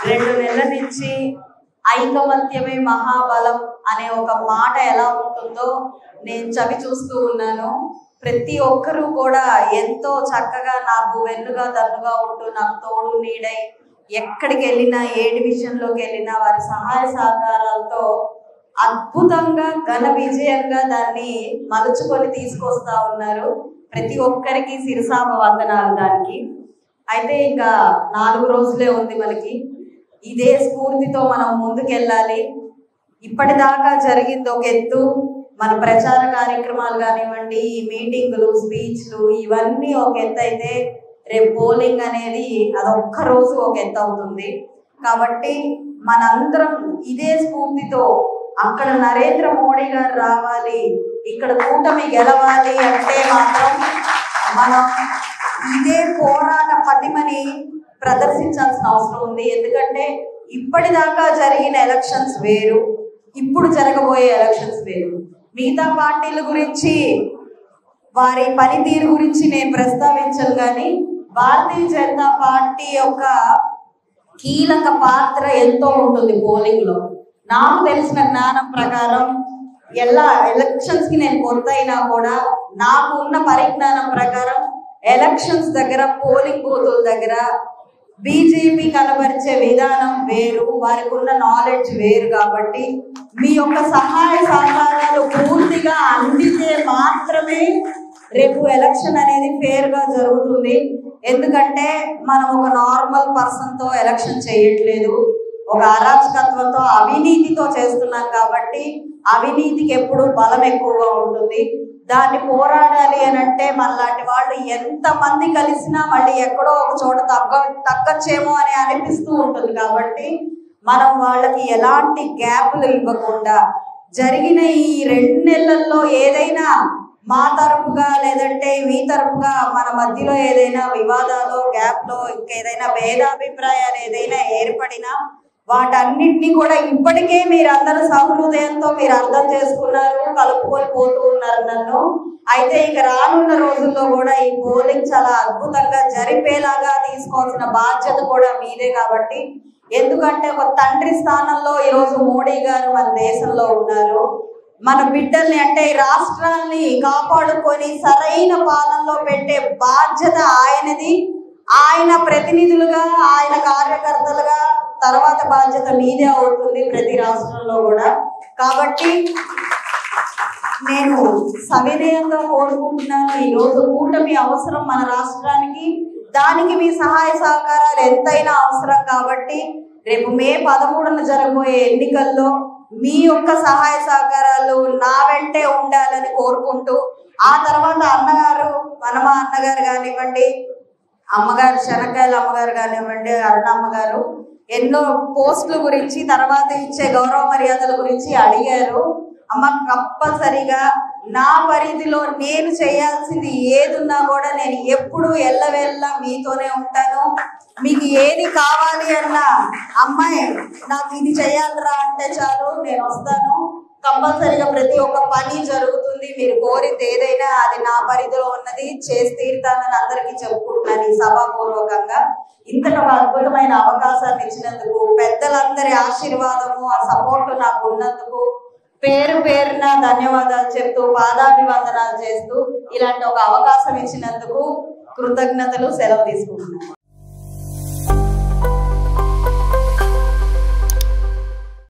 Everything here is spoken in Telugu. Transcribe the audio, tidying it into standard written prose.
2 నెలల నుంచి ఐకమత్యమే మహాబలం అనే ఒక మాట ఎలా ఉంటుందో నేను చవి చూస్తూ ఉన్నాను. ప్రతి ఒక్కరూ కూడా ఎంతో చక్కగా నాకు వెన్నుగా దన్నుగా ఉంటూ నాకు తోడు నీడై ఎక్కడికి వెళ్ళినా ఏ డివిజన్లోకి వెళ్ళినా వారి సహాయ సహకారాలతో అద్భుతంగా ఘన విజయంగా దాన్ని మలుచుకొని తీసుకొస్తా ఉన్నారు. ప్రతి ఒక్కరికి శిరసామ వందనాలు దానికి. అయితే ఇంకా 4 రోజులే ఉంది మనకి. ఇదే స్ఫూర్తితో మనం ముందుకెళ్ళాలి. ఇప్పటిదాకా జరిగింది ఒక ఎత్తు, మన ప్రచార కార్యక్రమాలు కానివ్వండి, ఈ మీటింగులు, స్పీచ్లు ఇవన్నీ ఒక ఎత్తు అయితే రేపు పోలింగ్ అనేది అదొక్క రోజు ఒక ఎత్తు అవుతుంది. కాబట్టి మనందరం ఇదే స్ఫూర్తితో అక్కడ నరేంద్ర మోడీ గారు రావాలి, ఇక్కడ కూటమి గెలవాలి అంటే మాత్రం మనం ఇదే పోరాట పటిమని ప్రదర్శించాల్సిన అవసరం ఉంది. ఎందుకంటే ఇప్పటిదాకా జరిగిన ఎలక్షన్స్ వేరు, ఇప్పుడు జరగబోయే ఎలక్షన్స్ వేరు. మిగతా పార్టీల గురించి వారి పనితీరు గురించి నేను ప్రస్తావించను, కానీ భారతీయ జనతా పార్టీ యొక్క కీలక పాత్ర ఎంతో ఉంటుంది పోలింగ్ లో. నాకు తెలిసిన జ్ఞానం ప్రకారం ఎలక్షన్స్ కి నేను కొత్త అయినా కూడా నాకు ఉన్న పరిజ్ఞానం ప్రకారం ఎలక్షన్స్ దగ్గర, పోలింగ్ బూతుల దగ్గర బీజేపీ కనబరిచే విధానం వేరు, వారికి ఉన్న నాలెడ్జ్ వేరు. కాబట్టి మీ యొక్క సహాయ సహకారాలు పూర్తిగా అందితే మాత్రమే రేపు ఎలక్షన్ అనేది ఫేర్ గా జరుగుతుంది. ఎందుకంటే మనం ఒక నార్మల్ పర్సన్ తో ఎలక్షన్ చేయట్లేదు, ఒక అరాచకత్వంతో అవినీతితో చేస్తున్నాం. కాబట్టి అవినీతికి ఎప్పుడు బలం ఎక్కువగా ఉంటుంది. దాన్ని పోరాడాలి అని అంటే మనలాంటి వాళ్ళు ఎంతమంది కలిసినా మళ్ళీ ఎక్కడో ఒక చోట తగ్గచ్చేమో అని అనిపిస్తూ ఉంటుంది. కాబట్టి మనం వాళ్ళకి ఎలాంటి గ్యాప్లు ఇవ్వకుండా జరిగిన ఈ 2 నెలల్లో ఏదైనా మా తరపుగా లేదంటే మీ తరపుగా మన మధ్యలో ఏదైనా వివాదాలు, గ్యాప్లో ఇంకేదైనా భేదాభిప్రాయాలు ఏదైనా ఏర్పడినా వాటన్నిటినీ కూడా ఇప్పటికే మీరందరూ సహృదయంతో మీరు అర్థం చేసుకున్నారు, కలుపుకొని పోతూ ఉన్నారు నన్ను. అయితే ఇక రానున్న రోజుల్లో కూడా ఈ పోలింగ్ చాలా అద్భుతంగా జరిపేలాగా తీసుకోవాల్సిన బాధ్యత కూడా మీదే. కాబట్టి ఎందుకంటే ఒక తండ్రి స్థానంలో ఈరోజు మోడీ గారు మన దేశంలో ఉన్నారు. మన బిడ్డల్ని అంటే ఈ రాష్ట్రాన్ని కాపాడుకొని సరైన పాలనలో పెట్టే బాధ్యత ఆయనది. ఆయన ప్రతినిధులుగా, ఆయన కార్యకర్తలుగా తర్వాత బాధ్యత మీదే అవుతుంది ప్రతి రాష్ట్రంలో కూడా. కాబట్టి నేను సవినయంగా కోరుకుంటున్నాను, ఈరోజు కూటమి అవసరం మన రాష్ట్రానికి. దానికి మీ సహాయ సహకారాలు ఎంతైనా అవసరం. కాబట్టి రేపు మే 13న జరగబోయే ఎన్నికల్లో మీ యొక్క సహాయ సహకారాలు నా వెంటే ఉండాలని కోరుకుంటూ, ఆ తర్వాత అన్నగారు, మనమా అన్నగారు కానివ్వండి, అమ్మగారు శనక్కాయల అమ్మగారు కానివ్వండి, అరుణమ్మగారు ఎన్నో పోస్టుల గురించి, తర్వాత ఇచ్చే గౌరవ మర్యాదల గురించి అడిగారు. అమ్మ కంపల్సరిగా నా పరిధిలో నేను చేయాల్సింది ఏదున్నా కూడా నేను ఎప్పుడు ఎల్లవెల్లా మీతోనే ఉంటాను. మీకు ఏది కావాలి అన్నా అమ్మాయి నాకు ఇది చేయాలరా అంటే చాలు, నేను వస్తాను. కంపల్సరిగా ప్రతి ఒక్క పని జరుగుతుంది. మీరు కోరింది ఏదైనా అది నా పరిధిలో ఉన్నది చేసి తీరుతానని అందరికీ చెప్పుకుంటున్నాను ఈ సభాపూర్వకంగా. ఇంతటి అద్భుతమైన అవకాశాన్ని ఇచ్చినందుకు, పెద్దలందరి ఆశీర్వాదము, ఆ సపోర్ట్ నాకు ఉన్నందుకు పేరు పేరున ధన్యవాదాలు చెప్తూ, పాదాభివందనాలు చేస్తూ ఇలాంటి ఒక అవకాశం ఇచ్చినందుకు కృతజ్ఞతలు. సెలవు తీసుకుంటున్నాను.